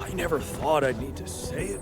I never thought I'd need to say it.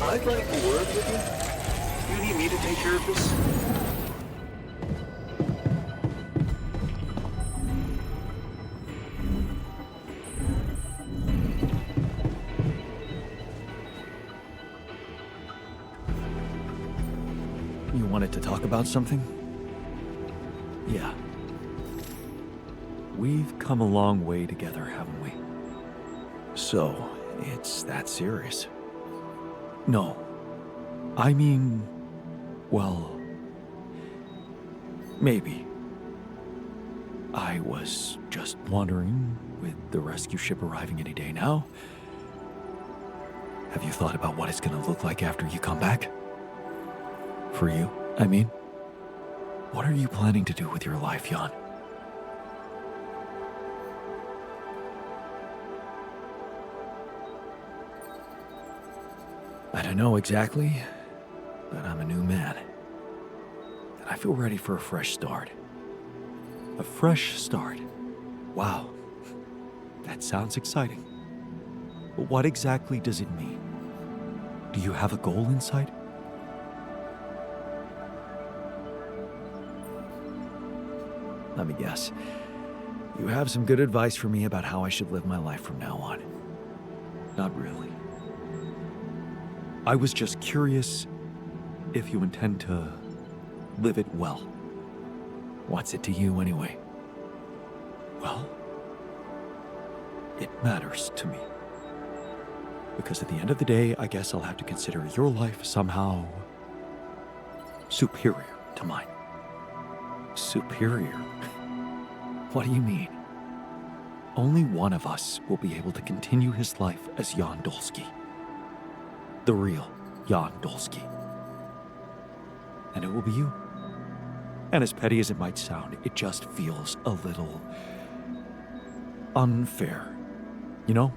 I'd like a word with you. You need me to take care of this? You wanted to talk about something? Yeah. We've come a long way together, haven't we? So, it's that serious? No. I mean, well, maybe. I was just wondering, with the rescue ship arriving any day now, have you thought about what it's gonna look like after you come back? For you, I mean. What are you planning to do with your life, Jan? I don't know exactly, but I'm a new man. And I feel ready for a fresh start. A fresh start. Wow. That sounds exciting. But what exactly does it mean? Do you have a goal in sight? Let me guess. You have some good advice for me about how I should live my life from now on. Not really. I was just curious if you intend to live it well. What's it to you anyway? Well, it matters to me. Because at the end of the day, I guess I'll have to consider your life somehow superior to mine. Superior? What do you mean? Only one of us will be able to continue his life as Jan Dolsky. The real Jan Dolsky. And it will be you. And as petty as it might sound, it just feels a little unfair, you know?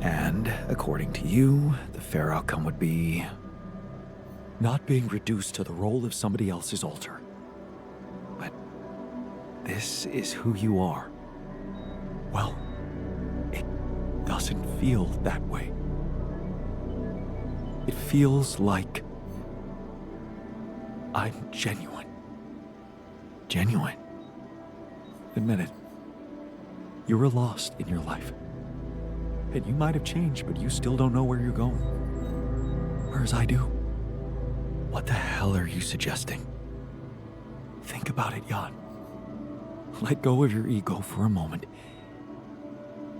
And according to you, the fair outcome would be not being reduced to the role of somebody else's altar. But this is who you are. Well, it doesn't feel that way. It feels like I'm genuine. Genuine. Admit it. You were lost in your life. And you might have changed, but you still don't know where you're going. Whereas I do. What the hell are you suggesting? Think about it, Jan. Let go of your ego for a moment.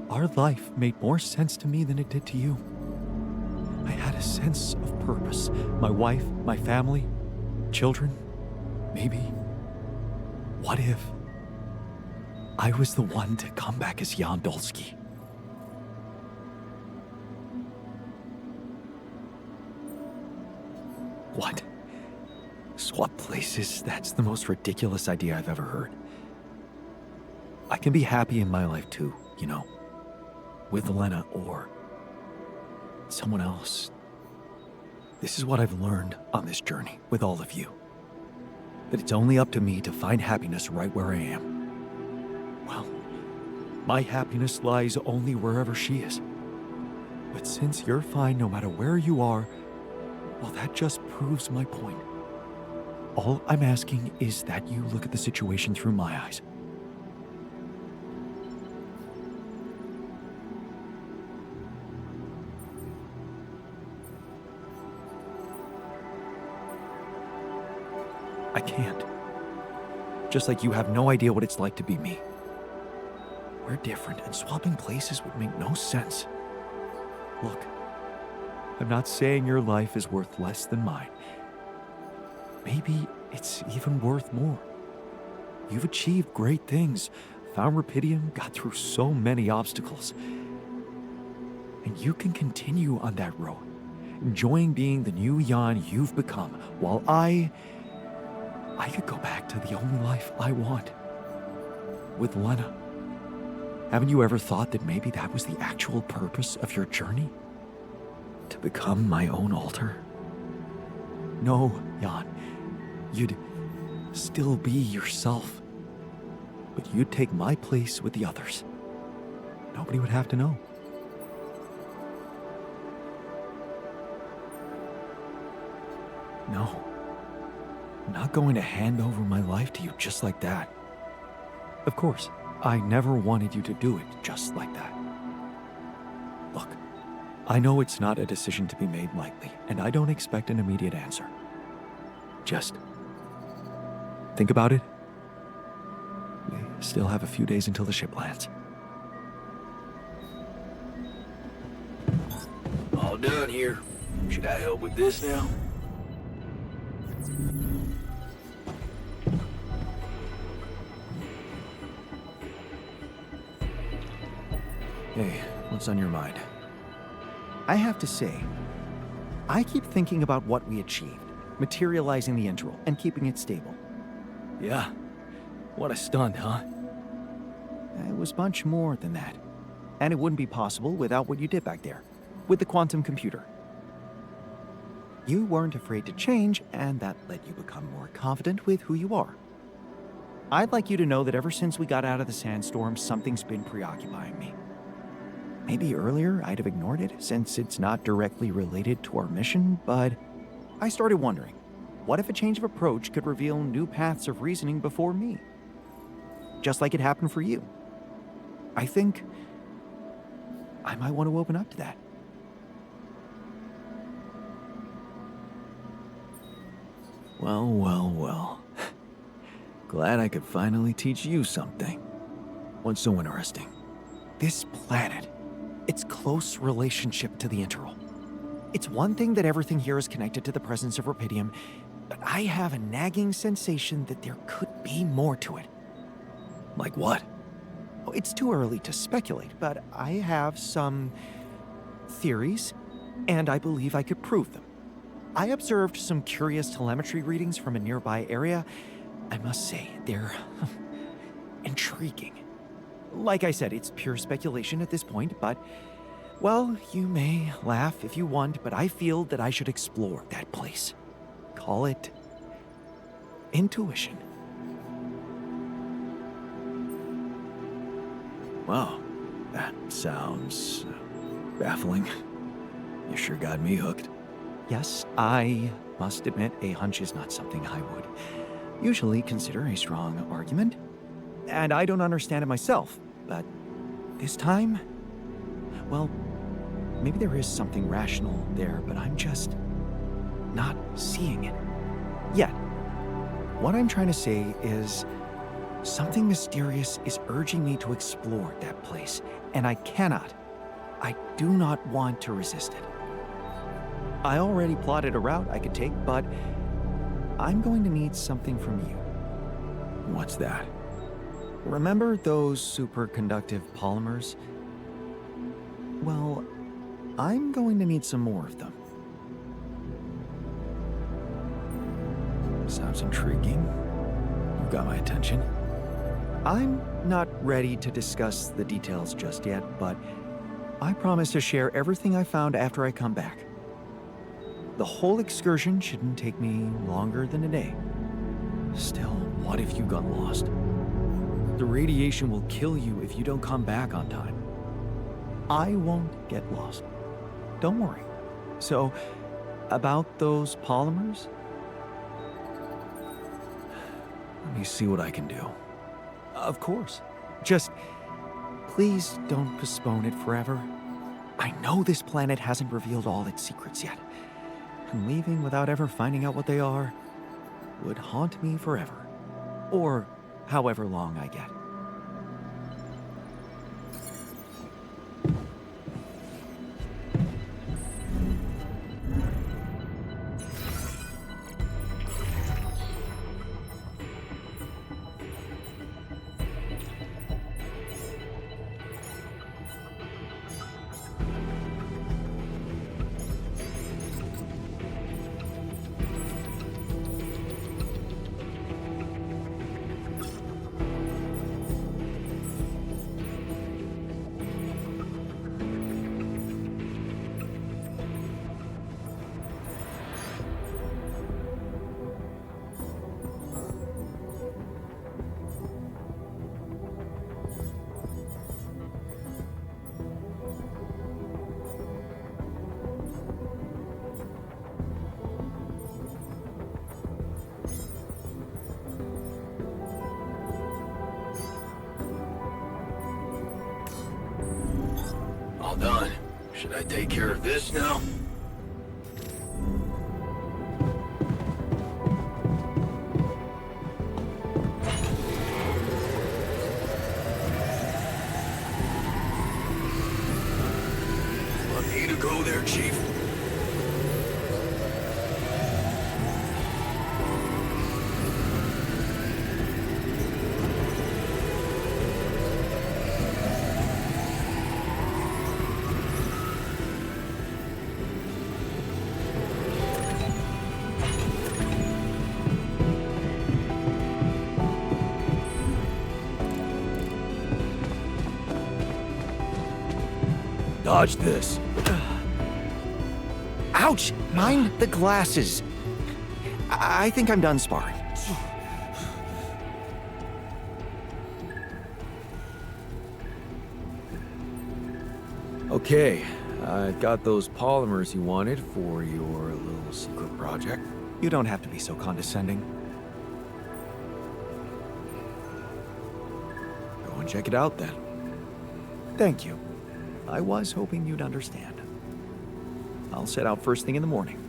Our life made more sense to me than it did to you. I had a sense of purpose. My wife, my family, children, maybe. What if I was the one to come back as Jan Dolsky? What? Swap places? That's the most ridiculous idea I've ever heard. I can be happy in my life too, you know, with Lena or someone else. This is what I've learned on this journey with all of you. That it's only up to me to find happiness right where I am. Well, my happiness lies only wherever she is. But since you're fine no matter where you are, well, that just proves my point. All I'm asking is that you look at the situation through my eyes. I can't. Just like you have no idea what it's like to be me. We're different, and swapping places would make no sense. Look, I'm not saying your life is worth less than mine. Maybe it's even worth more. You've achieved great things, found Rapidium, got through so many obstacles. And you can continue on that road, enjoying being the new Jan you've become, while I could go back to the only life I want. With Lena. Haven't you ever thought that maybe that was the actual purpose of your journey? To become my own altar? No, Jan. You'd still be yourself. But you'd take my place with the others. Nobody would have to know. No. I'm not going to hand over my life to you just like that. Of course, I never wanted you to do it just like that. Look, I know it's not a decision to be made lightly, and I don't expect an immediate answer. Just think about it. We still have a few days until the ship lands. All done here. Should I help with this now? Hey, what's on your mind? I have to say, I keep thinking about what we achieved, materializing the interval and keeping it stable. Yeah. What a stunt, huh? It was much more than that. And it wouldn't be possible without what you did back there, with the quantum computer. You weren't afraid to change, and that let you become more confident with who you are. I'd like you to know that ever since we got out of the sandstorm, something's been preoccupying me. Maybe earlier I'd have ignored it, since it's not directly related to our mission, but I started wondering, what if a change of approach could reveal new paths of reasoning before me? Just like it happened for you. I think I might want to open up to that. Well, well, well. Glad I could finally teach you something. What's so interesting? This planet, its close relationship to the interval. It's one thing that everything here is connected to the presence of Rapidium, but I have a nagging sensation that there could be more to it. Like what? Oh, it's too early to speculate, but I have some theories, and I believe I could prove them. I observed some curious telemetry readings from a nearby area. I must say, they're intriguing. Like I said, it's pure speculation at this point, but, well, you may laugh if you want, but I feel that I should explore that place. Call it intuition. Wow, that sounds baffling. You sure got me hooked. Yes, I must admit a hunch is not something I would usually consider a strong argument. And I don't understand it myself, but this time, well, maybe there is something rational there, but I'm just not seeing it yet. What I'm trying to say is something mysterious is urging me to explore that place, and I do not want to resist it. I already plotted a route I could take, but I'm going to need something from you. What's that? Remember those superconductive polymers? Well, I'm going to need some more of them. Sounds intriguing. You got my attention. I'm not ready to discuss the details just yet, but I promise to share everything I found after I come back. The whole excursion shouldn't take me longer than a day. Still, what if you got lost? The radiation will kill you if you don't come back on time. I won't get lost. Don't worry. So, about those polymers? Let me see what I can do. Of course. Just please don't postpone it forever. I know this planet hasn't revealed all its secrets yet, and leaving without ever finding out what they are would haunt me forever. Or however long I get. All done. Should I take care of this now? Want me to go there, Chief? Dodge this. Ouch! Mind the glasses. I think I'm done sparring. Okay, I got those polymers you wanted for your little secret project. You don't have to be so condescending. Go and check it out then. Thank you. I was hoping you'd understand. I'll set out first thing in the morning.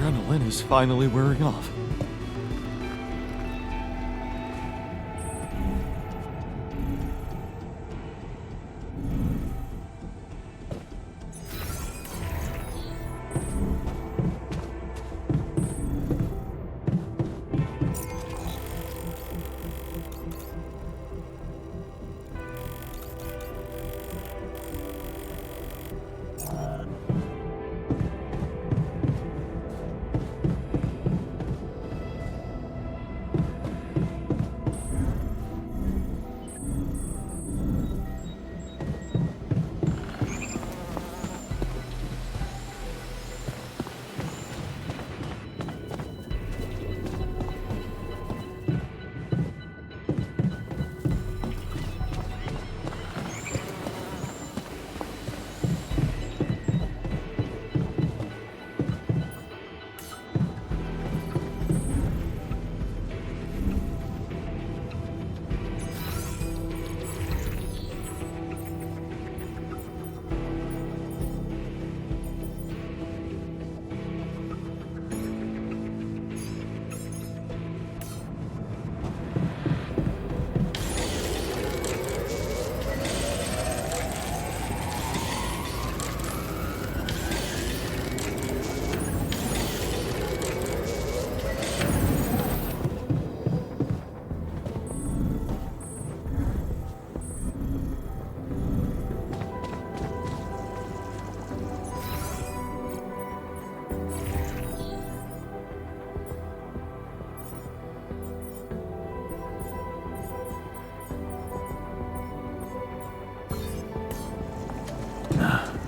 adrenaline is finally wearing off.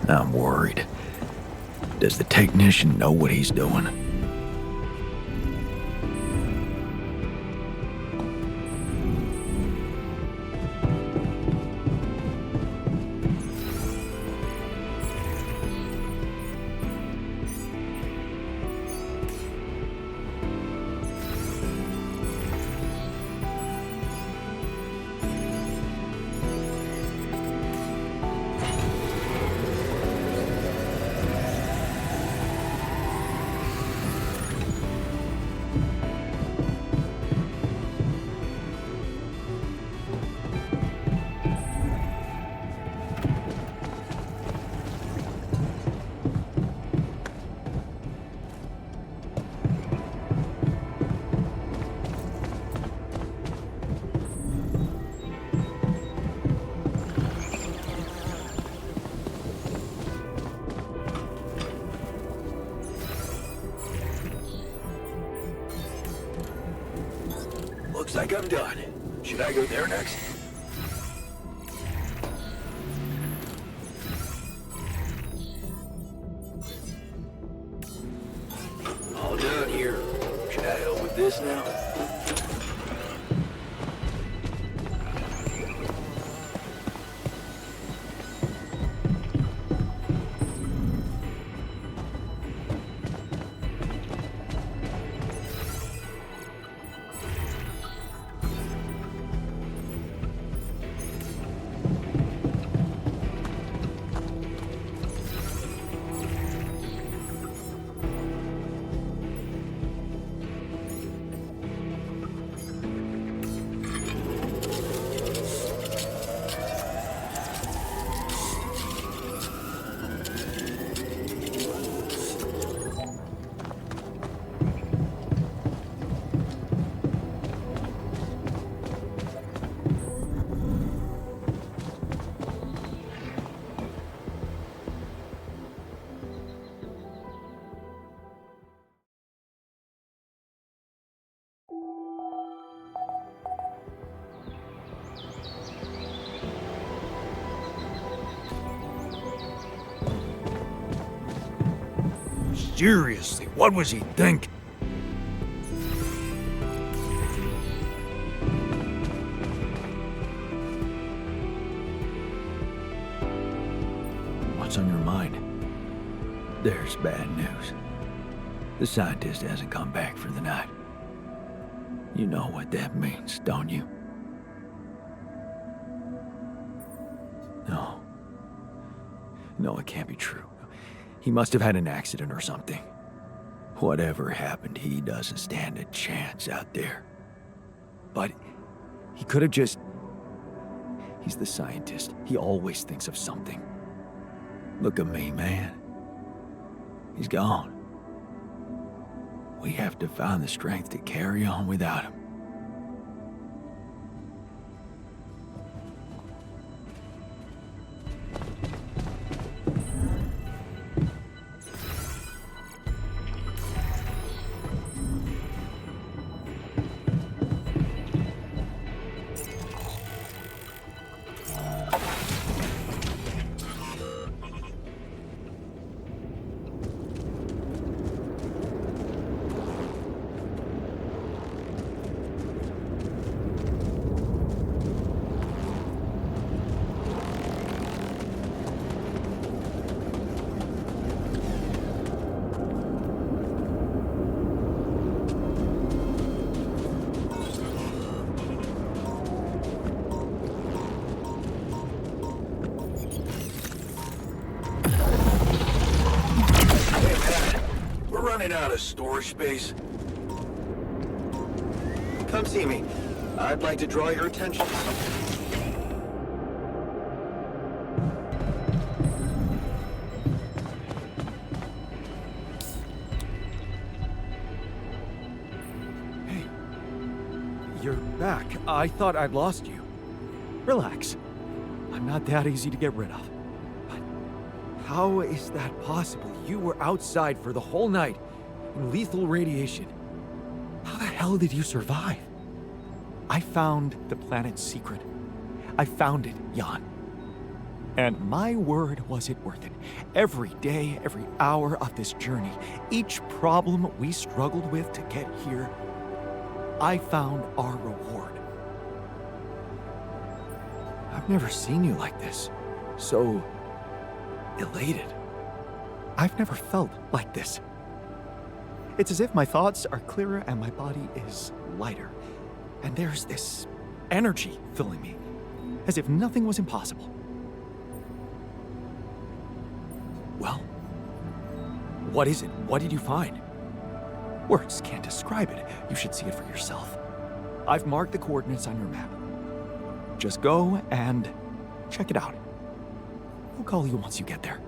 I'm worried. Does the technician know what he's doing? Looks like I'm done. Should I go there next? All done here. Should I help with this now? Seriously, what was he thinking? What's on your mind? There's bad news. The scientist hasn't come back for the night. You know what that means, don't you? No. No, it can't be true. He must have had an accident or something. Whatever happened, he doesn't stand a chance out there. But he could have just... He's the scientist. He always thinks of something. Look at me, man. He's gone. We have to find the strength to carry on without him. Running out of storage space. Come see me. I'd like to draw your attention to something. Hey, you're back. I thought I'd lost you. Relax. I'm not that easy to get rid of. But how is that possible? You were outside for the whole night in lethal radiation. How the hell did you survive? I found the planet's secret. I found it, Jan. And my word, was it worth it. Every day, every hour of this journey, each problem we struggled with to get here, I found our reward. I've never seen you like this. So elated. I've never felt like this. It's as if my thoughts are clearer and my body is lighter. And there's this energy filling me, as if nothing was impossible. Well, what is it? What did you find? Words can't describe it. You should see it for yourself. I've marked the coordinates on your map. Just go and check it out. I'll call you once you get there.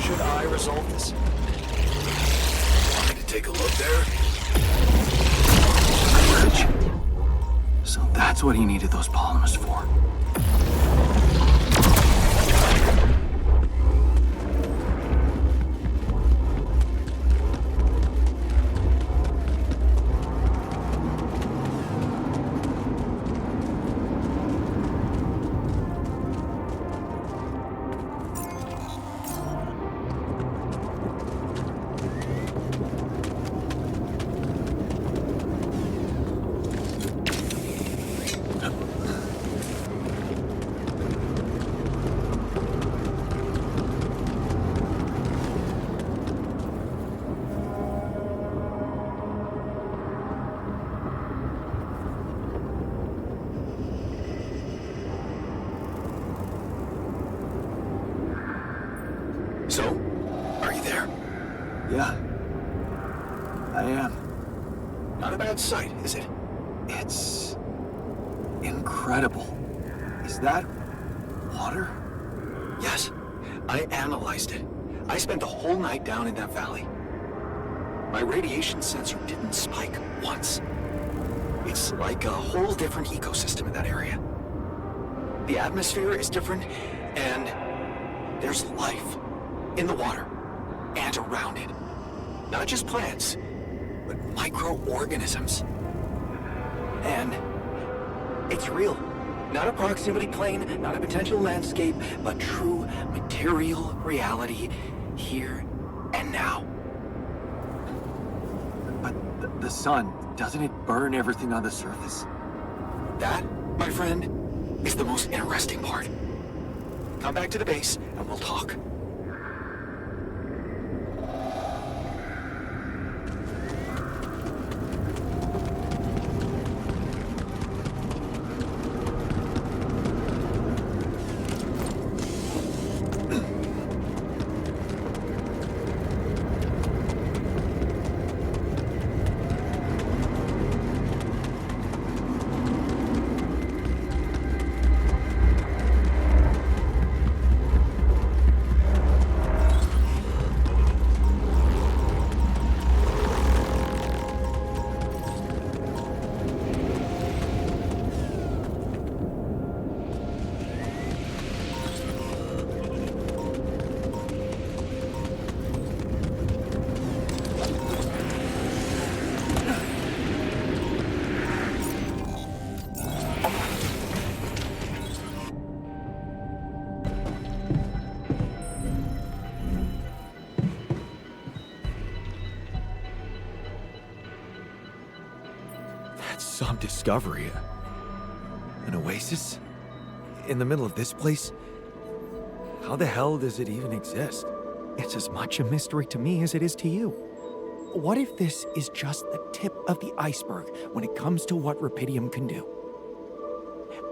Should I resolve this? Want me to take a look there? So that's what he needed those polymers for. So, are you there? Yeah, I am. Not a bad sight, is it? It's incredible. Is that water? Yes. I analyzed it. I spent the whole night down in that valley. My radiation sensor didn't spike once. It's like a whole different ecosystem in that area. The atmosphere is different, and there's life in the water and around it. Not just plants, but microorganisms. And it's real. Not a proximity plane, not a potential landscape, but true material reality here and now. But the sun, doesn't it burn everything on the surface? That, my friend, is the most interesting part. Come back to the base and we'll talk. Some discovery. An oasis? In the middle of this place? How the hell does it even exist? It's as much a mystery to me as it is to you. What if this is just the tip of the iceberg when it comes to what Rapidium can do?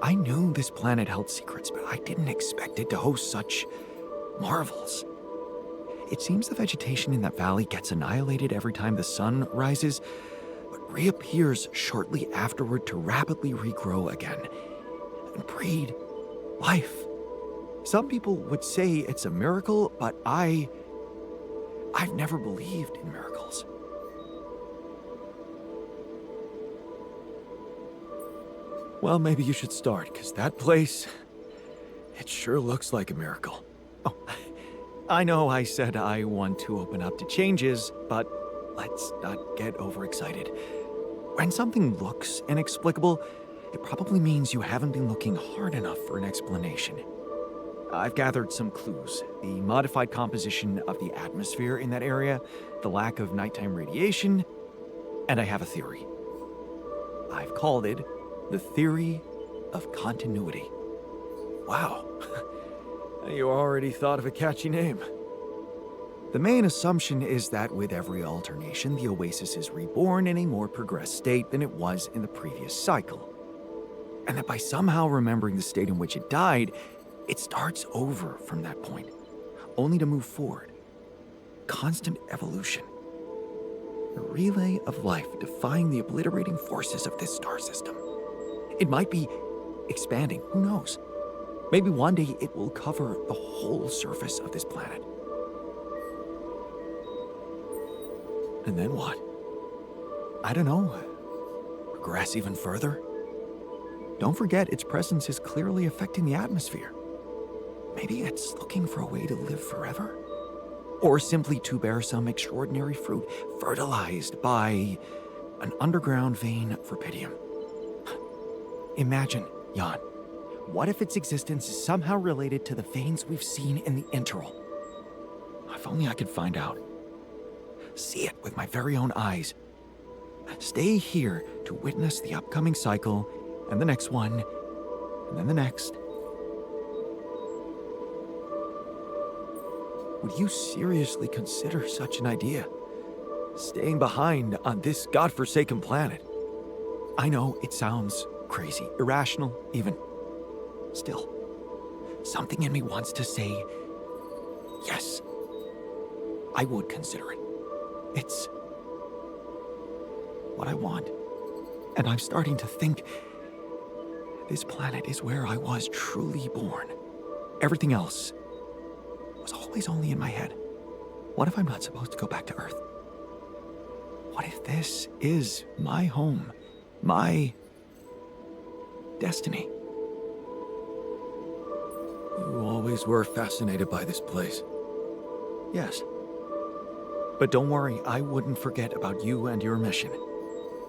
I knew this planet held secrets, but I didn't expect it to host such marvels. It seems the vegetation in that valley gets annihilated every time the sun rises, but reappears shortly afterward to rapidly regrow again and breed life. Some people would say it's a miracle, but I've never believed in miracles. Well, maybe you should start, because that place, it sure looks like a miracle. Oh, I know I said I want to open up to changes, but let's not get overexcited. When something looks inexplicable, it probably means you haven't been looking hard enough for an explanation. I've gathered some clues. The modified composition of the atmosphere in that area, the lack of nighttime radiation, and I have a theory. I've called it the theory of continuity. Wow. You already thought of a catchy name. The main assumption is that with every alternation, the oasis is reborn in a more progressed state than it was in the previous cycle. And that by somehow remembering the state in which it died, it starts over from that point, only to move forward. Constant evolution. A relay of life defying the obliterating forces of this star system. It might be expanding, who knows? Maybe one day it will cover the whole surface of this planet. And then what? I don't know. Progress even further? Don't forget, its presence is clearly affecting the atmosphere. Maybe it's looking for a way to live forever? Or simply to bear some extraordinary fruit, fertilized by an underground vein of Rapidium. Imagine, Jan, what if its existence is somehow related to the veins we've seen in the interval? If only I could find out. See it with my very own eyes. Stay here to witness the upcoming cycle, and the next one, and then the next. Would you seriously consider such an idea? Staying behind on this godforsaken planet? I know it sounds crazy, irrational even. Still, something in me wants to say, yes, I would consider it. It's what I want. And I'm starting to think this planet is where I was truly born. Everything else was always only in my head. What if I'm not supposed to go back to Earth? What if this is my home? My destiny? You always were fascinated by this place. Yes. But don't worry, I wouldn't forget about you and your mission.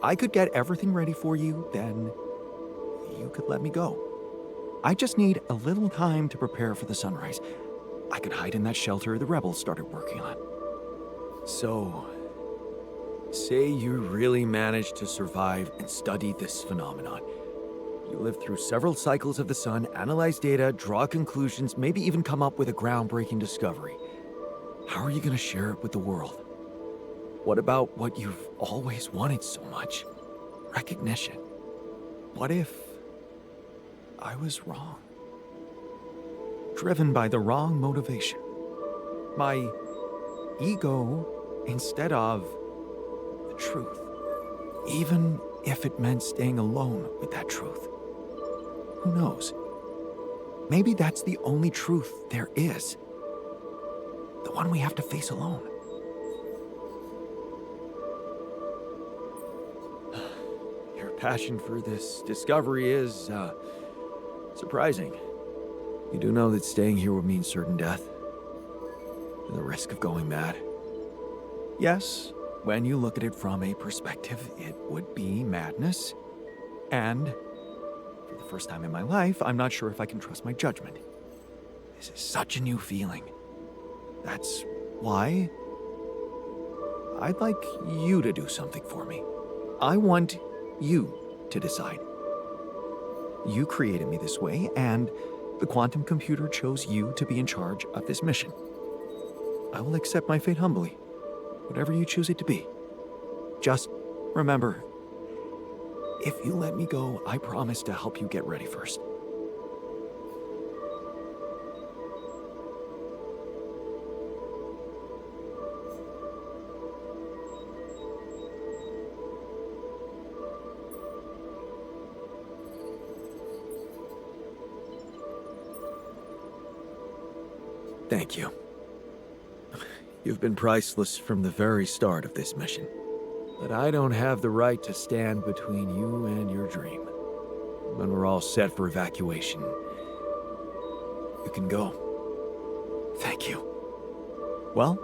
I could get everything ready for you, then you could let me go. I just need a little time to prepare for the sunrise. I could hide in that shelter the rebels started working on. So, say you really managed to survive and study this phenomenon. You lived through several cycles of the sun, analyze data, draw conclusions, maybe even come up with a groundbreaking discovery. How are you going to share it with the world? What about what you've always wanted so much? Recognition. What if I was wrong? Driven by the wrong motivation. My ego instead of the truth. Even if it meant staying alone with that truth. Who knows? Maybe that's the only truth there is. The one we have to face alone. Your passion for this discovery is, surprising. You do know that staying here would mean certain death. And the risk of going mad. Yes, when you look at it from a perspective, it would be madness. And for the first time in my life, I'm not sure if I can trust my judgment. This is such a new feeling. That's why I'd like you to do something for me. I want you to decide. You created me this way, and the quantum computer chose you to be in charge of this mission. I will accept my fate humbly, whatever you choose it to be. Just remember, if you let me go, I promise to help you get ready first. Thank you. You've been priceless from the very start of this mission. But I don't have the right to stand between you and your dream. When we're all set for evacuation, you can go. Thank you. Well,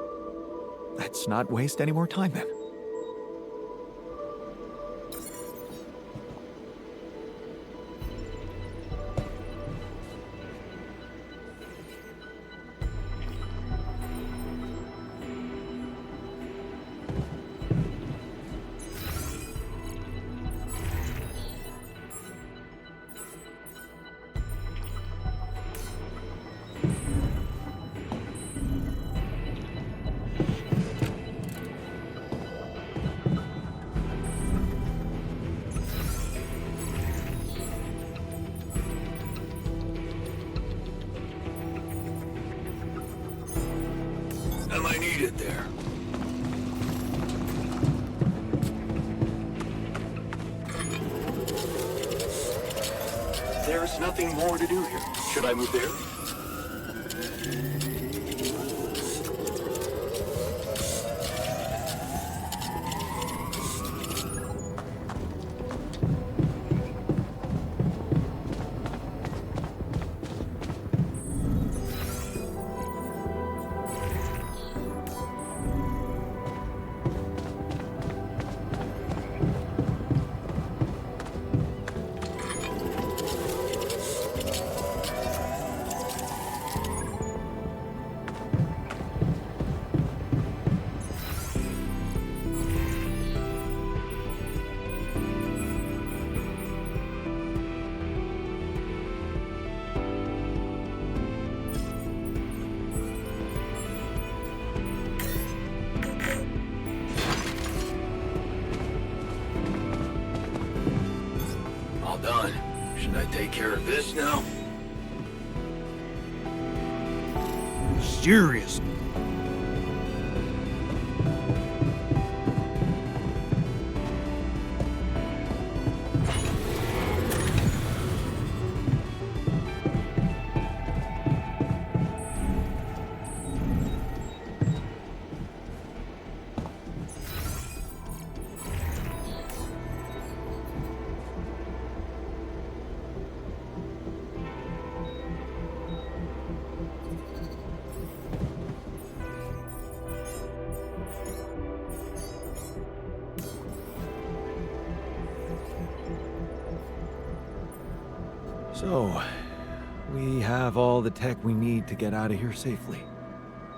let's not waste any more time then. Am I needed there? There's nothing more to do here. Should I move there? All done. Should I take care of this now? Serious. So, we have all the tech we need to get out of here safely.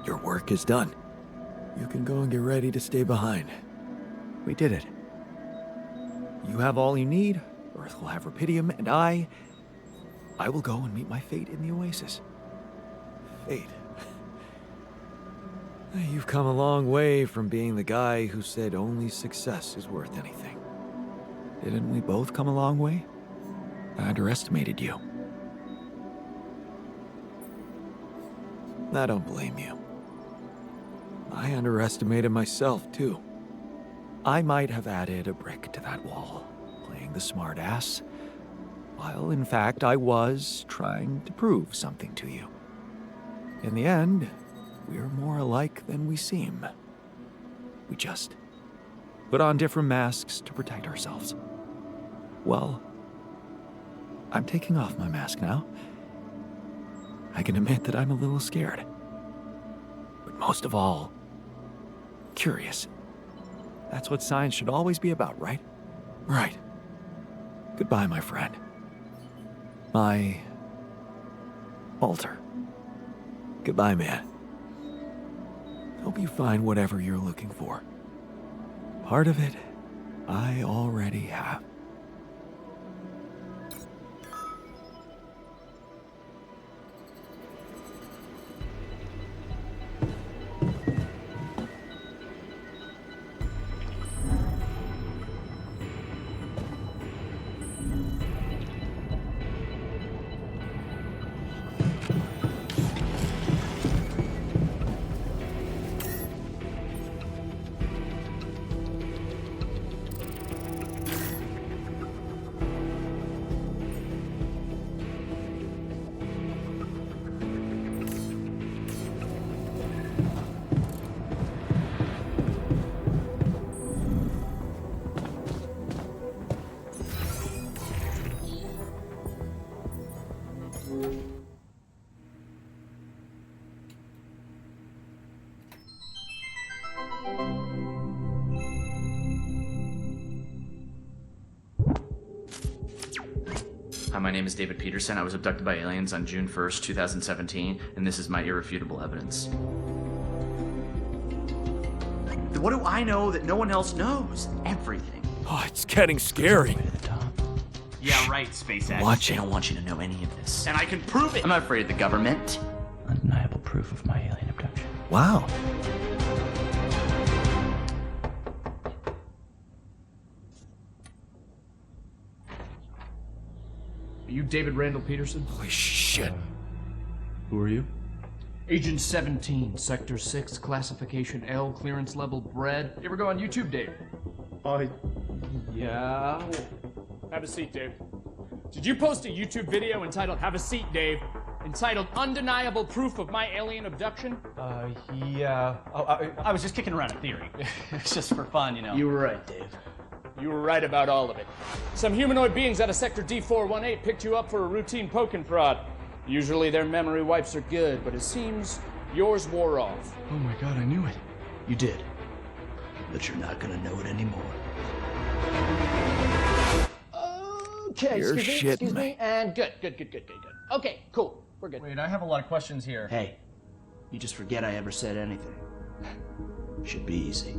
Your work is done. You can go and get ready to stay behind. We did it. You have all you need, Earth will have Rapidium, and I will go and meet my fate in the Oasis. Fate. You've come a long way from being the guy who said only success is worth anything. Didn't we both come a long way? I underestimated you. I don't blame you. I underestimated myself, too. I might have added a brick to that wall, playing the smart ass, while in fact I was trying to prove something to you. In the end, we're more alike than we seem. We just put on different masks to protect ourselves. Well, I'm taking off my mask now. I can admit that I'm a little scared. But most of all, curious. That's what science should always be about, right? Right. Goodbye, my friend. My altar. Goodbye, man. Hope you find whatever you're looking for. Part of it, I already have. Hi, my name is David Peterson. I was abducted by aliens on June 1st, 2017, and this is my irrefutable evidence. What do I know that no one else knows? Everything. Oh, it's getting scary. Yeah, right, SpaceX. Watch it. I don't want you to know any of this. And I can prove it! I'm not afraid of the government. Undeniable proof of my alien abduction. Wow. Are you David Randall Peterson? Holy shit. Who are you? Agent 17, Sector 6, Classification L, Clearance Level Bred. You ever go on YouTube, Dave? Yeah. Have a seat, Dave. Did you post a YouTube video entitled Have a Seat, Dave? Entitled Undeniable Proof of My Alien Abduction? Yeah. I was just kicking around a theory. It's just for fun, you know. You were right, Dave. You were right about all of it. Some humanoid beings out of Sector D418 picked you up for a routine poking prod. Usually their memory wipes are good, but it seems yours wore off. Oh my god, I knew it. You did. But you're not gonna know it anymore. Okay, You're excuse shitting me, me. and good. Okay, cool, we're good. Wait, I have a lot of questions here. Hey, you just forget I ever said anything. Should be easy.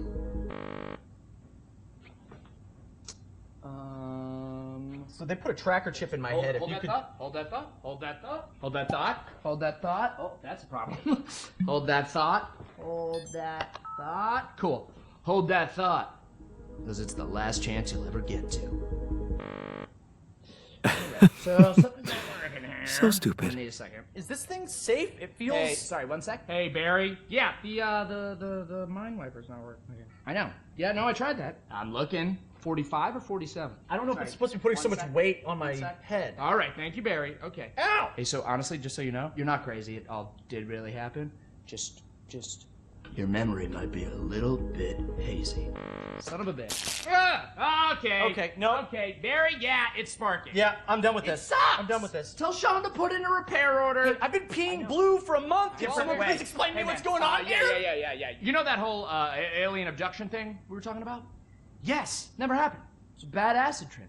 So they put a tracker chip in my head. Hold If you that could. thought, hold that thought, hold that thought, hold that thought, hold that thought. Oh, that's a problem. Hold that thought, hold that thought. Cool. Hold that thought. Because it's the last chance you'll ever get to. So something's not working here. So stupid. I need a second. Is this thing safe? It feels. Hey, sorry, 1 sec. Hey, Barry. Yeah, the mind wiper's not working. Okay. I know. Yeah, no, I tried that. I'm looking. 45 or 47? I don't know if Sorry. it's supposed to be putting so One much sec. weight on my One sec. head. All right, thank you, Barry. Okay. Ow! Hey, so honestly, just so you know, you're not crazy. It all did really happen. Just. Your memory might be a little bit hazy. Son of a bitch. Ah, okay. Okay, no. Okay, Barry, yeah, it's sparking. Yeah, I'm done with It this. sucks. I'm done with this. Tell Sean to put in a repair order. I've been peeing blue for a month. Can Well, someone wait. please explain to me Hey, what's man. going on here? Yeah. You know that whole alien abduction thing we were talking about? Yes, never happened. It's a bad acid trip.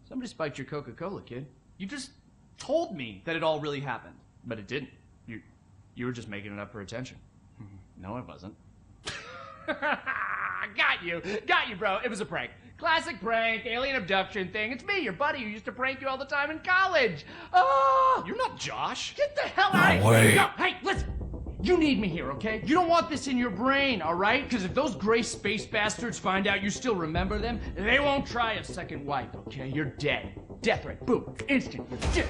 Somebody spiked your Coca-Cola, kid. You just told me that it all really happened. But it didn't. You were just making it up for attention. No, I wasn't. Got you, bro. It was a prank. Classic prank, alien abduction thing. It's me, your buddy, who used to prank you all the time in college. Oh, You're not Josh. get the hell out of way. here! No, hey, listen. You need me here, okay? You don't want this in your brain, all right? Because if those gray space bastards find out you still remember them, they won't try a second wipe, okay? You're dead. Death threat. Boom. Instant. You're dead.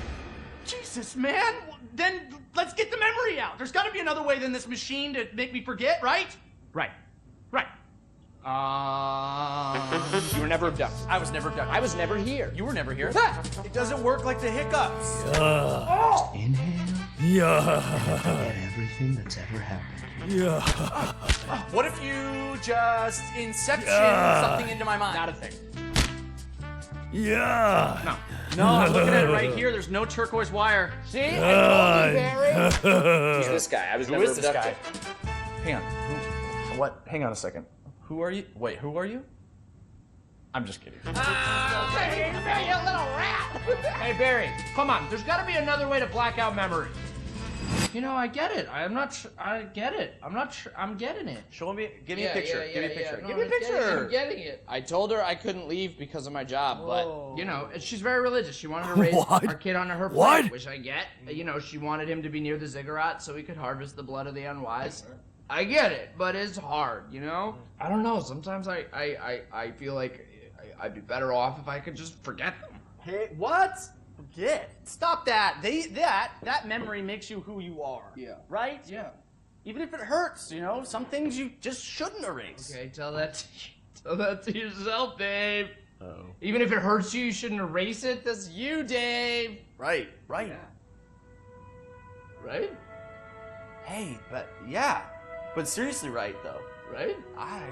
Jesus, man. Then let's get the memory out. There's got to be another way than this machine to make me forget, right? Right. You were never abducted. I was never abducted. I was never here. You were never here. Ha! It doesn't work like the hiccups. Everything that's ever happened. What if you just inception something into my mind? Not a thing. Yeah. No, I'm looking at it right here. There's no turquoise wire. See? I told you, Barry. Who's this guy? I was Who never is this abducted. guy? Hang on. What? Hang on a second. Who are you? Wait, who are you? I'm just kidding. Hey, you little rat! Hey, Barry, come on. There's got to be another way to black out memory. You know, I get it. I get it. I'm not sure. I'm getting it. Show me. Give me a picture. Give me a picture. No, Give me a picture. I'm getting it. I told her I couldn't leave because of my job, but, you know, she's very religious. She wanted to raise What? our kid on her What? plate, which I get. You know, she wanted him to be near the ziggurat so he could harvest the blood of the unwise. I get it, but it's hard, you know? I don't know. Sometimes I feel like I'd be better off if I could just forget them. Hey, what? Forget. Stop that. That memory makes you who you are. Yeah. Right? Yeah. Even if it hurts, you know, some things you just shouldn't erase. Okay, tell that to yourself, Dave. Oh. Even if it hurts you, you shouldn't erase it. That's you, Dave. Right. Yeah. Right? Hey, but seriously, right though. Right? I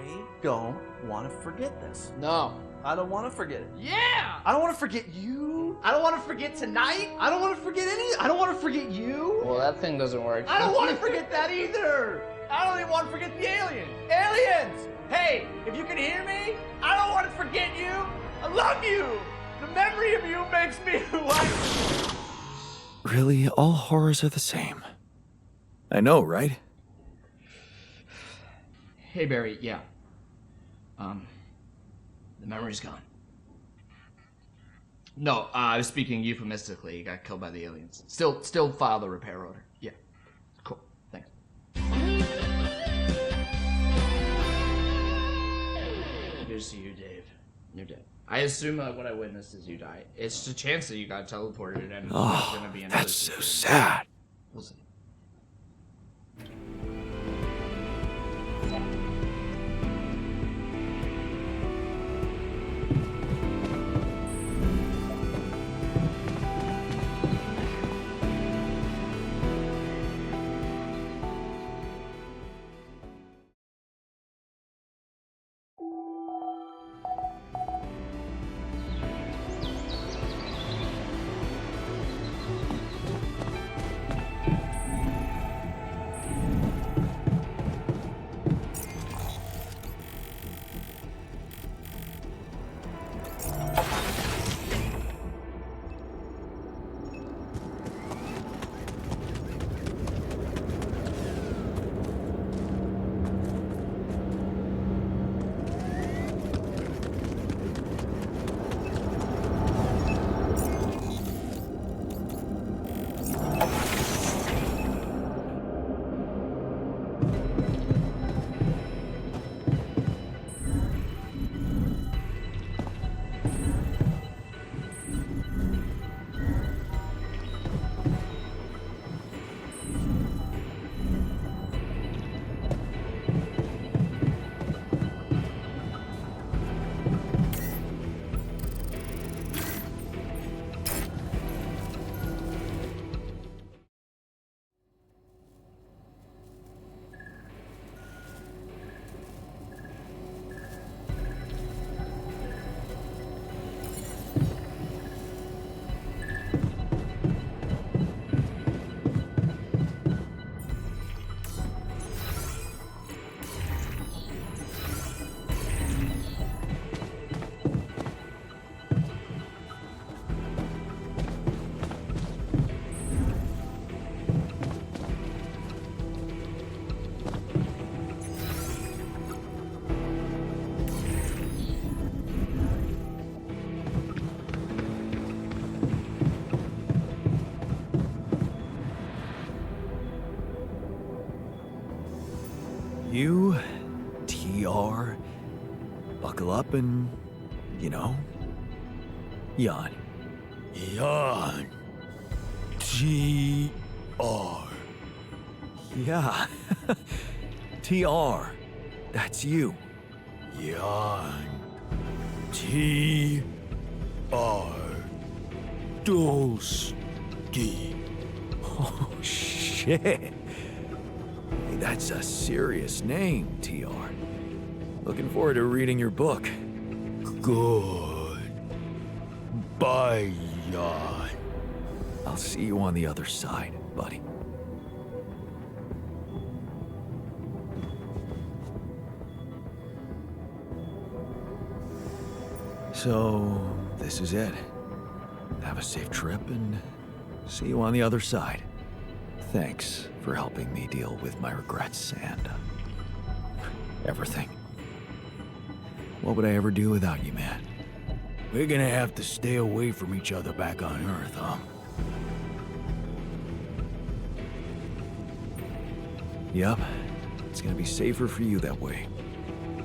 don't want to forget this. No. I don't want to forget it. Yeah! I don't want to forget you. I don't want to forget tonight. I don't want to forget I don't want to forget you. Well, that thing doesn't work. I don't want to forget that either. I don't even want to forget the aliens. Aliens! Hey, if you can hear me, I don't want to forget you. I love you. The memory of you makes me who I am. Really, all horrors are the same. I know, right? Hey, Barry, yeah. The memory's gone. No, I was speaking euphemistically. He got killed by the aliens. Still file the repair order. Yeah. Cool. Thanks. Here's to you, Dave. You're dead. I assume what I witnessed is you die. It's just a chance that you got teleported and there's gonna be another. That's so sad. We'll see. You, TR, buckle up and, yawn. Yawn. TR. Yeah. TR. That's you. Yawn. TR. Dolsky. Oh, shit. Hey, that's a serious name, TR. Looking forward to reading your book. Good. Bye, yawn. I'll see you on the other side, buddy. So, this is it. Have a safe trip and see you on the other side. Thanks for helping me deal with my regrets and everything. What would I ever do without you, man? We're gonna have to stay away from each other back on Earth, huh? Yup. It's gonna be safer for you that way.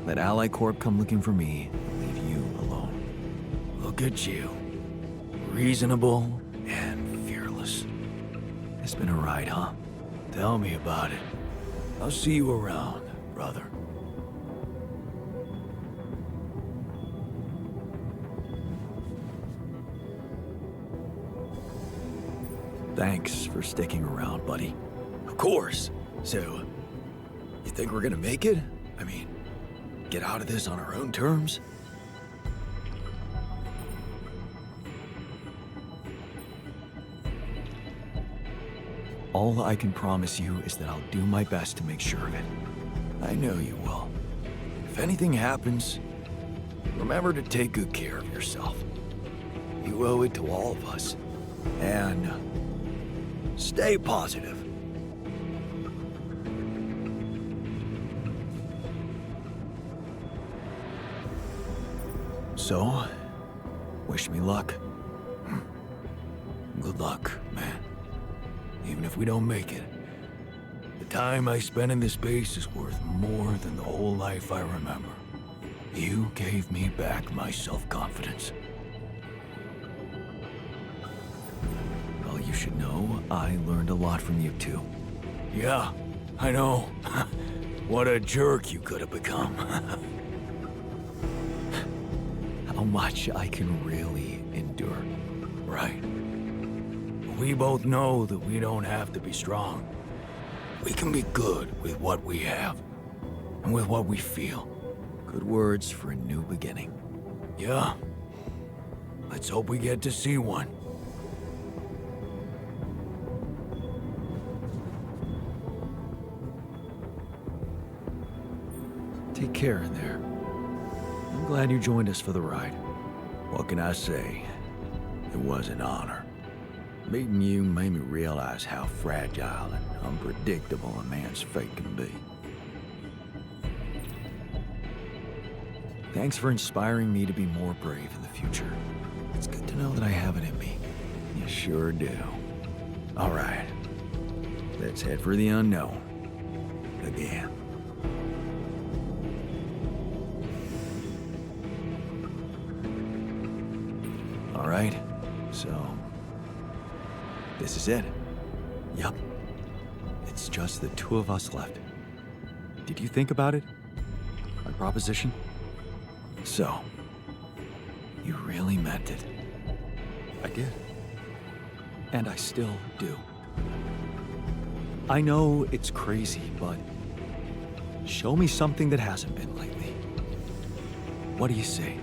Let Ally Corp come looking for me, and leave you alone. Look at you. Reasonable and fearless. It's been a ride, huh? Tell me about it. I'll see you around, brother. Thanks for sticking around, buddy. Of course. So, you think we're gonna make it? I mean, get out of this on our own terms? All I can promise you is that I'll do my best to make sure of it. I know you will. If anything happens, remember to take good care of yourself. You owe it to all of us. And stay positive. So, wish me luck. Good luck, man. Even if we don't make it, the time I spent in this base is worth more than the whole life I remember. You gave me back my self-confidence. Well, you should know I learned a lot from you too. Yeah, I know. What a jerk you could have become. How much I can really endure, right? We both know that we don't have to be strong. We can be good with what we have, and with what we feel. Good words for a new beginning. Yeah. Let's hope we get to see one. Take care in there. I'm glad you joined us for the ride. What can I say? It was an honor. Meeting you made me realize how fragile and unpredictable a man's fate can be. Thanks for inspiring me to be more brave in the future. It's good to know that I have it in me. You sure do. All right. Let's head for the unknown. Again. All right. So, this is it. Yup. It's just the two of us left. Did you think about it? My proposition? So, you really meant it. I did. And I still do. I know it's crazy, but show me something that hasn't been lately. What do you say?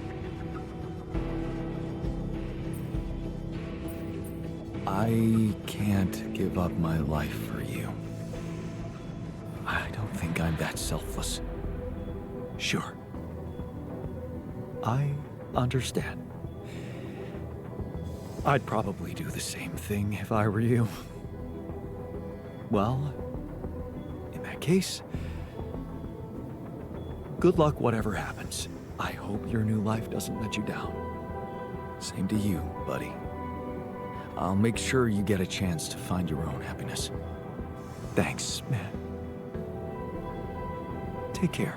I can't give up my life for you. I don't think I'm that selfless. Sure. I understand. I'd probably do the same thing if I were you. Well, in that case, good luck whatever happens. I hope your new life doesn't let you down. Same to you, buddy. I'll make sure you get a chance to find your own happiness. Thanks, man. Take care.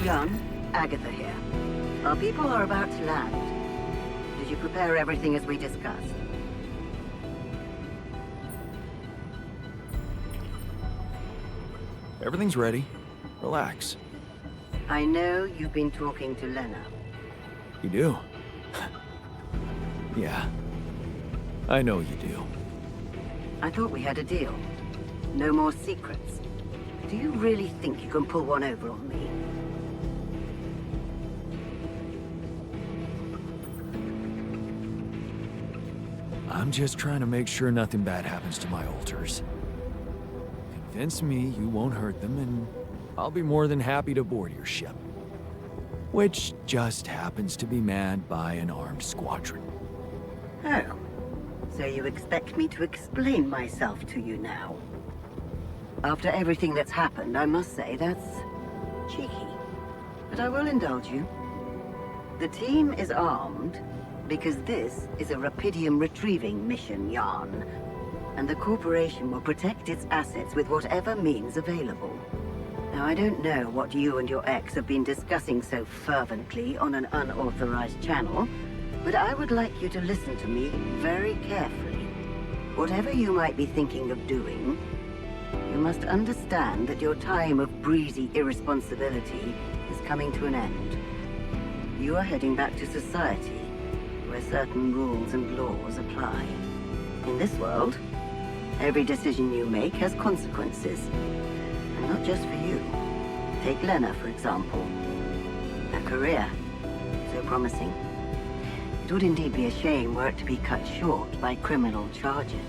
John, Agatha here. Our people are about to land. Did you prepare everything as we discussed? Everything's ready. Relax. I know you've been talking to Lena. You do? Yeah. I know you do. I thought we had a deal. No more secrets. Do you really think you can pull one over on me? I'm just trying to make sure nothing bad happens to my alters. Convince me you won't hurt them, and I'll be more than happy to board your ship. Which just happens to be manned by an armed squadron. Oh. So you expect me to explain myself to you now? After everything that's happened, I must say that's cheeky. But I will indulge you. The team is armed because this is a Rapidium retrieving mission, Jan. And the corporation will protect its assets with whatever means available. Now, I don't know what you and your ex have been discussing so fervently on an unauthorized channel, but I would like you to listen to me very carefully. Whatever you might be thinking of doing, you must understand that your time of breezy irresponsibility is coming to an end. You are heading back to society, where certain rules and laws apply. In this world, every decision you make has consequences. And not just for you. Take Lena, for example. A career, so promising. It would indeed be a shame were it to be cut short by criminal charges.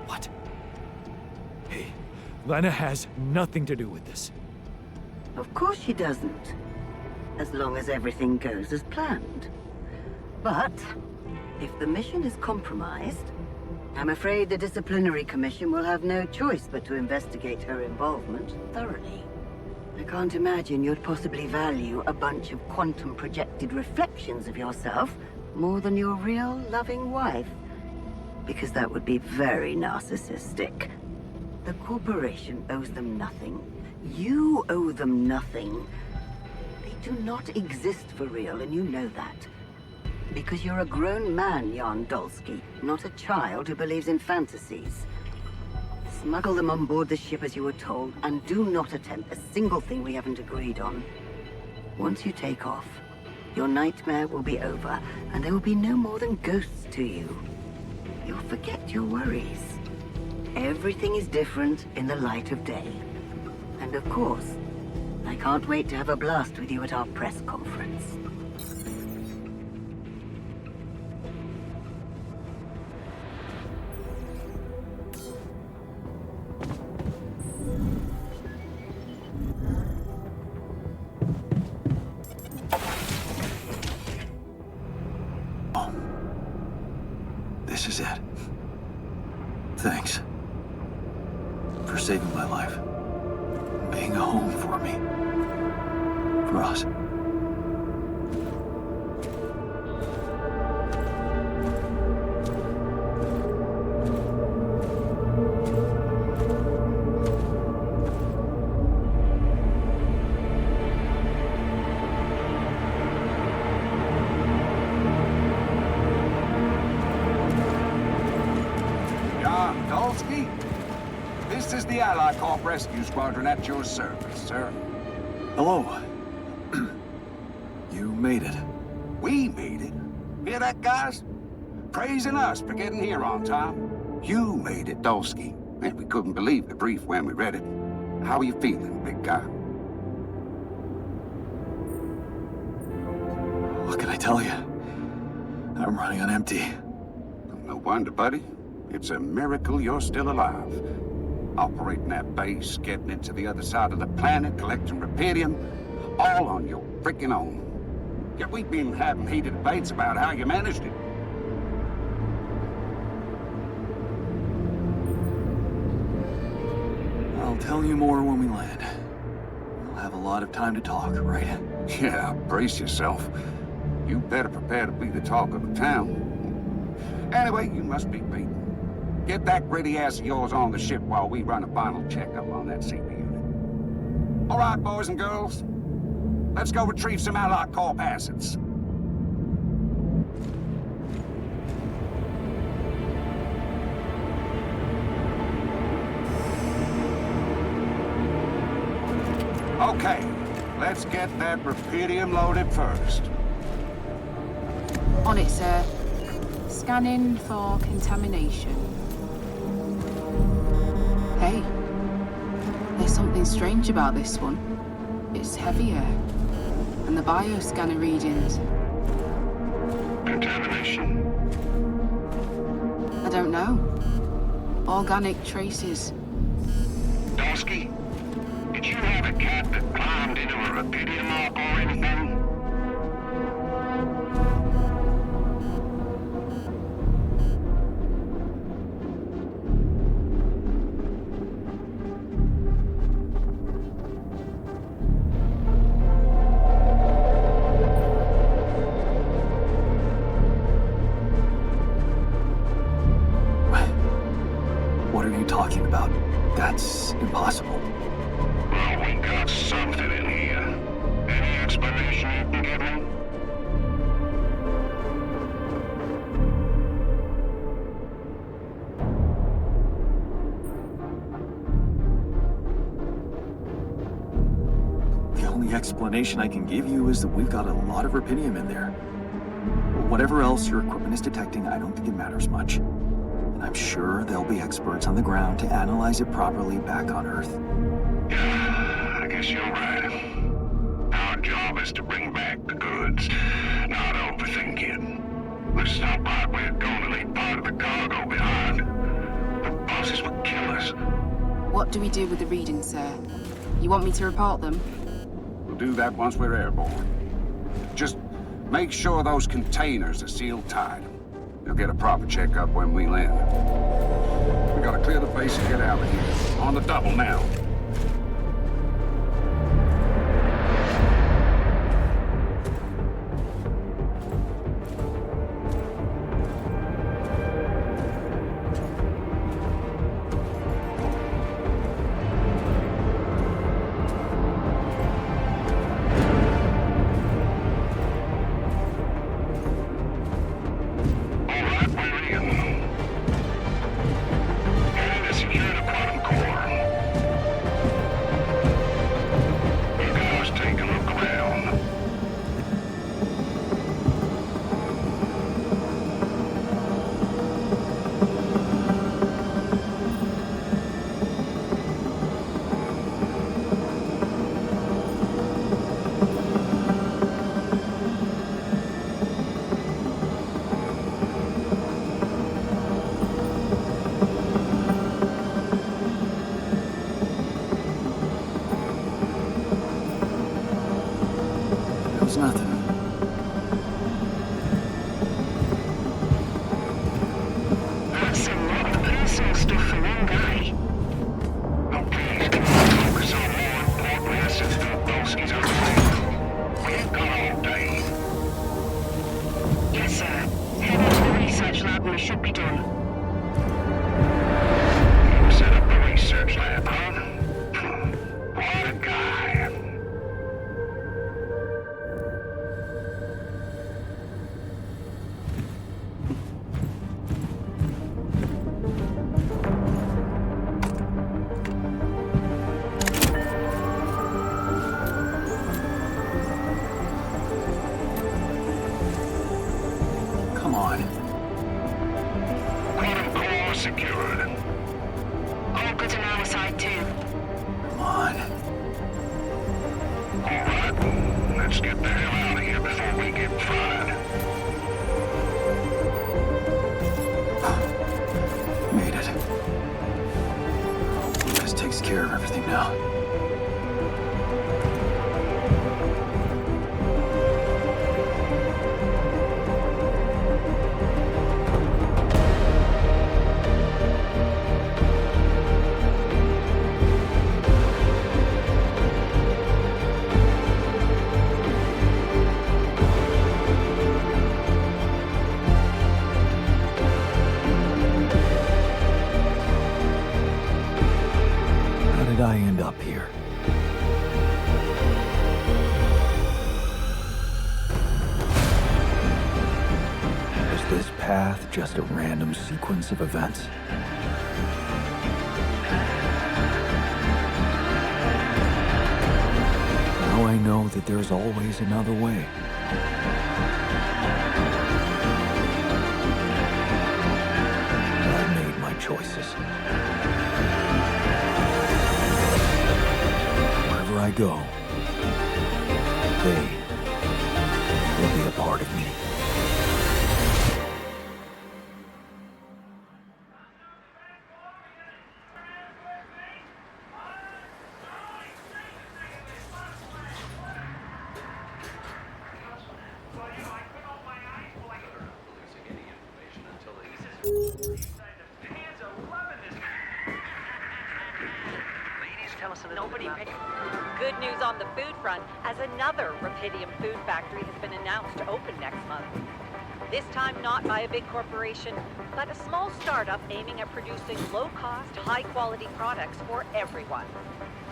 What? Hey, Lena has nothing to do with this. Of course she doesn't. As long as everything goes as planned. But, if the mission is compromised, I'm afraid the Disciplinary Commission will have no choice but to investigate her involvement thoroughly. I can't imagine you'd possibly value a bunch of quantum-projected reflections of yourself more than your real, loving wife. Because that would be very narcissistic. The corporation owes them nothing. You owe them nothing. They do not exist for real, and you know that. Because you're a grown man, Jan Dolsky, not a child who believes in fantasies. Smuggle them on board the ship as you were told, and do not attempt a single thing we haven't agreed on. Once you take off, your nightmare will be over, and there will be no more than ghosts to you. You'll forget your worries. Everything is different in the light of day. And of course, I can't wait to have a blast with you at our press conference. This is it. Thanks. For saving my life. Being a home for me. For us. This is the Allied Corp Rescue Squadron at your service, sir. Hello. You made it. We made it. Hear that, guys? Praising us for getting here on time. You made it, Dolsky. Man, we couldn't believe the brief when we read it. How are you feeling, big guy? What can I tell you? I'm running on empty. No wonder, buddy. It's a miracle you're still alive. Operating that base, getting it to the other side of the planet, collecting rupidium, all on your freaking own. Yet we've been having heated debates about how you managed it. I'll tell you more when we land. We'll have a lot of time to talk, right? Yeah, brace yourself. You better prepare to be the talk of the town. Anyway, you must be beaten. Get that gritty ass of yours on the ship while we run a final checkup on that CB unit. All right, boys and girls. Let's go retrieve some Allied Corp assets. Okay, let's get that rupidium loaded first. On it, sir. Scanning for contamination. Hey, there's something strange about this one. It's heavier. And the bioscanner readings. Contamination? I don't know. Organic traces. Dosky, did you have a cat that climbed into a rupidium arc or anything? What are you talking about? That's impossible. Well, we got something in here. Any explanation you can give me? The only explanation I can give you is that we've got a lot of rupidium in there. Whatever else your equipment is detecting, I don't think it matters much. And I'm sure there'll be experts on the ground to analyze it properly back on Earth. Yeah, I guess you're right. Our job is to bring back the goods, not overthink it. Let's stop right where we're going to leave part of the cargo behind. The bosses would kill us. What do we do with the readings, sir? You want me to report them? We'll do that once we're airborne. Just make sure those containers are sealed tight. You'll get a proper checkup when we land. We gotta clear the base and get out of here. On the double now. care of everything now. How did I end up here? Was this path just a random sequence of events? Now I know that there's always another way. I've made my choices. Wherever I go, they will be a part of me. Good news on the food front, as another Rapidium food factory has been announced to open next month. This time not by a big corporation, but a small startup aiming at producing low-cost, high-quality products for everyone.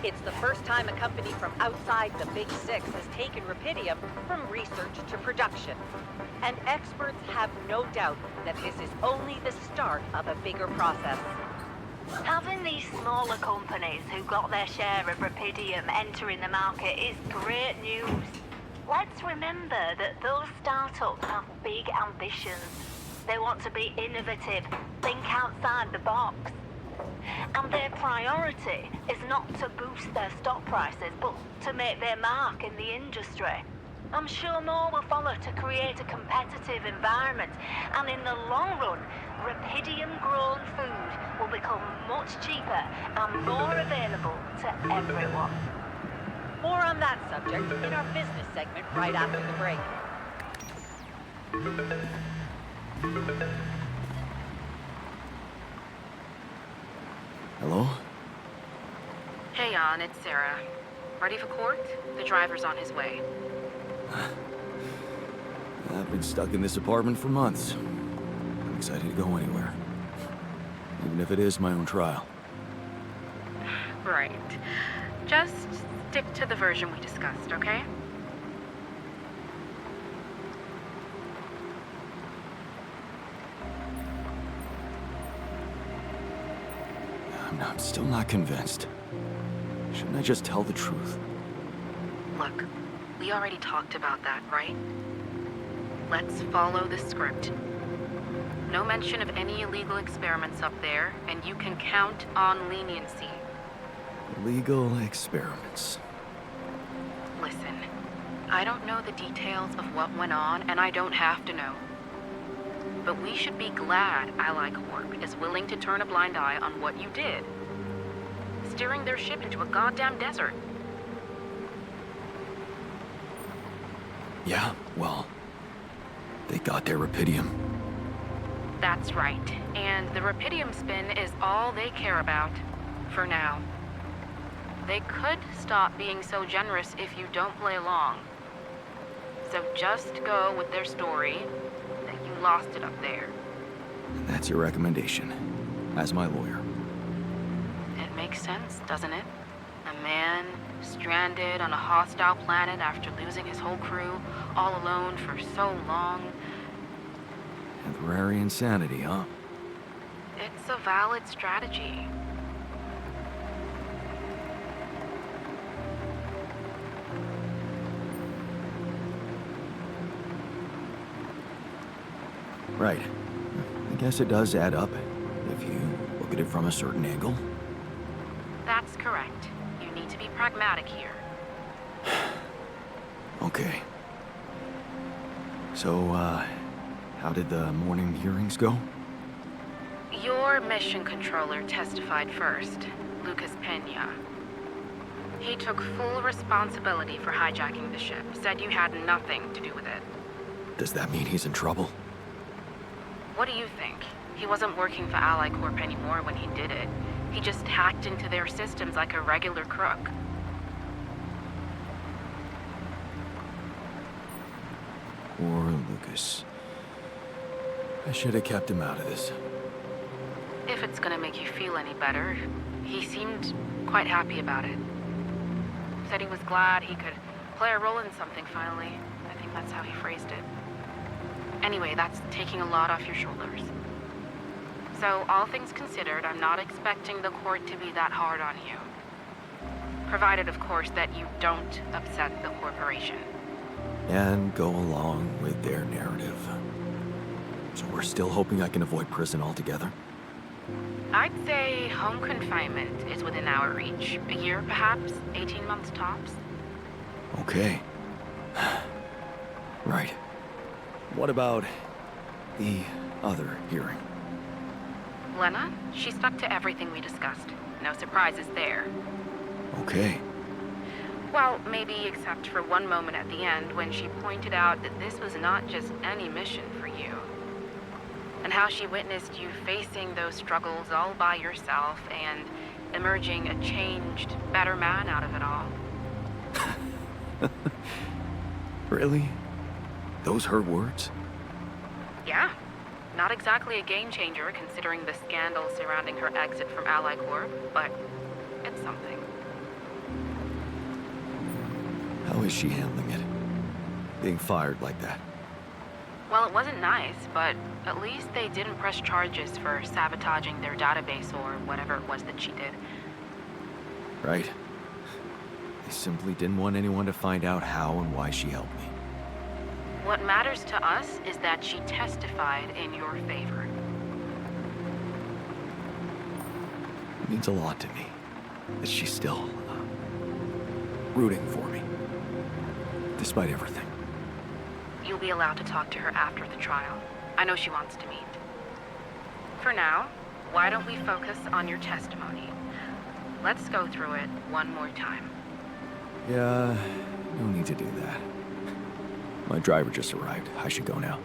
It's the first time a company from outside the Big Six has taken Rapidium from research to production. And experts have no doubt that this is only the start of a bigger process. Having these smaller companies who got their share of Rapidium entering the market is great news. Let's remember that those startups have big ambitions. They want to be innovative, think outside the box. And their priority is not to boost their stock prices, but to make their mark in the industry. I'm sure more will follow to create a competitive environment, and in the long run, Rapidium-grown food will become much cheaper and more available to everyone. More on that subject in our business segment right after the break. Hello? Hey, Jan, it's Sarah. Ready for court? The driver's on his way. I've been stuck in this apartment for months. I'm excited to go anywhere. Even if it is my own trial. Right. Just stick to the version we discussed, okay? I'm still not convinced. Shouldn't I just tell the truth? Look, we already talked about that, right? Let's follow the script. No mention of any illegal experiments up there, and you can count on leniency. Illegal experiments. Listen, I don't know the details of what went on, and I don't have to know. But we should be glad Ally Corp is willing to turn a blind eye on what you did. Steering their ship into a goddamn desert. Yeah, well, they got their Rapidium. That's right. And the Rapidium spin is all they care about. For now. They could stop being so generous if you don't play along. So just go with their story that you lost it up there. That's your recommendation, as my lawyer. It makes sense, doesn't it? A man stranded on a hostile planet after losing his whole crew, all alone for so long. Temporary insanity, huh? It's a valid strategy. Right. I guess it does add up, if you look at it from a certain angle. That's correct. You need to be pragmatic here. Okay. So, how did the morning hearings go? Your mission controller testified first. Lucas Pena. He took full responsibility for hijacking the ship, said you had nothing to do with it. Does that mean he's in trouble? What do you think? He wasn't working for Ally Corp anymore when he did it. He just hacked into their systems like a regular crook. Poor Lucas. I should have kept him out of this. If it's gonna make you feel any better, he seemed quite happy about it. Said he was glad he could play a role in something finally. I think that's how he phrased it. Anyway, that's taking a lot off your shoulders. So, all things considered, I'm not expecting the court to be that hard on you. Provided, of course, that you don't upset the corporation. And go along with their narrative. So we're still hoping I can avoid prison altogether? I'd say home confinement is within our reach. A year, perhaps? 18 months tops? Okay. Right. What about the other hearing? Lena, she stuck to everything we discussed. No surprises there. Okay. Well, maybe except for one moment at the end when she pointed out that this was not just any mission for you. And how she witnessed you facing those struggles all by yourself and emerging a changed, better man out of it all. Really? Those her words? Yeah. Not exactly a game changer considering the scandal surrounding her exit from Ally Corp, but it's something. How is she handling it? Being fired like that? Well, it wasn't nice, but at least they didn't press charges for sabotaging their database or whatever it was that she did. Right. They simply didn't want anyone to find out how and why she helped me. What matters to us is that she testified in your favor. It means a lot to me that she's still rooting for me, despite everything. You'll be allowed to talk to her after the trial. I know she wants to meet. For now, why don't we focus on your testimony? Let's go through it one more time. Yeah, no need to do that. My driver just arrived. I should go now.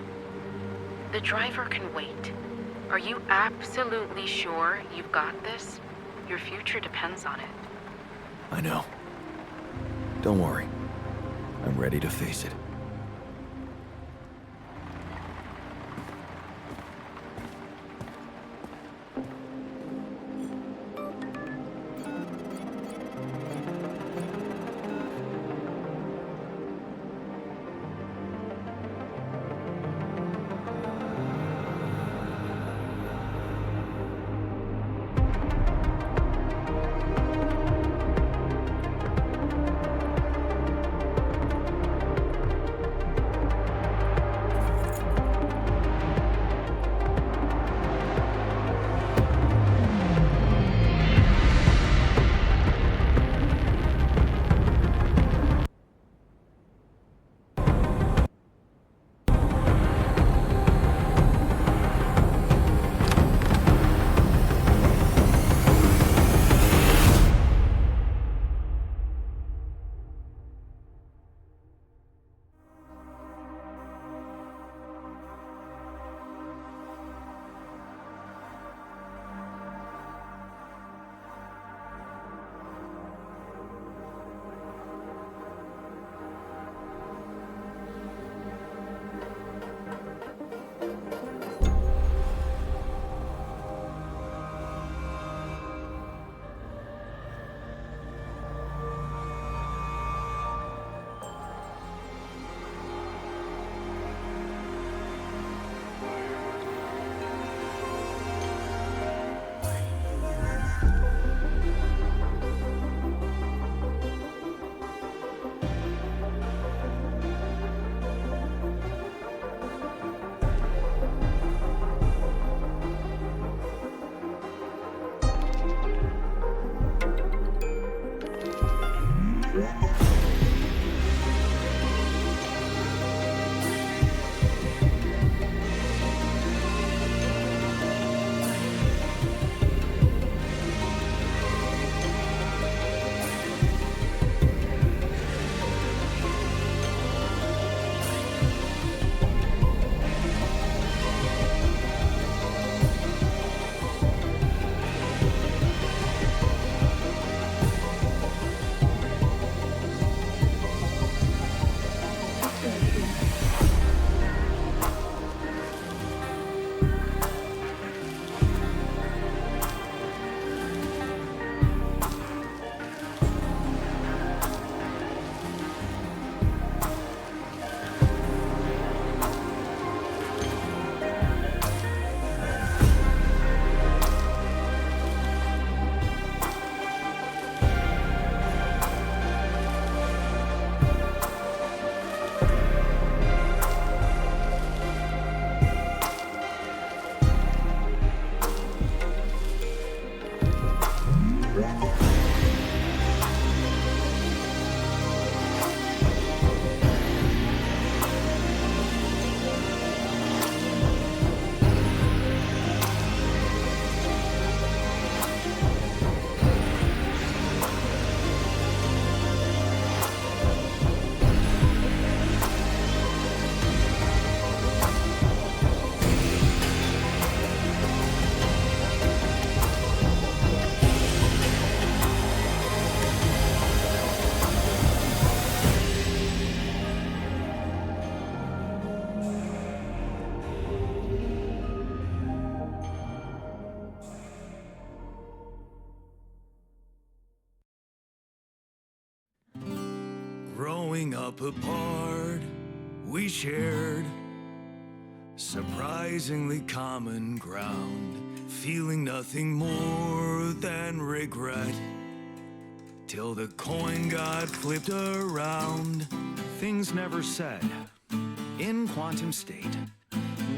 The driver can wait. Are you absolutely sure you've got this? Your future depends on it. I know. Don't worry. I'm ready to face it. growing up apart, we shared surprisingly common ground, feeling nothing more than regret, till the coin got flipped around. Things never said in quantum state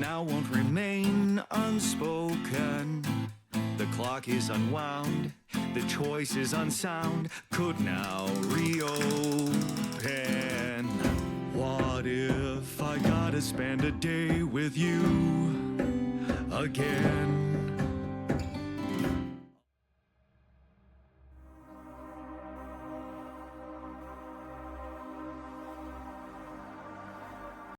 now won't remain unspoken. The clock is unwound, the choice is unsound, could now reopen. What if I gotta spend a day with you again?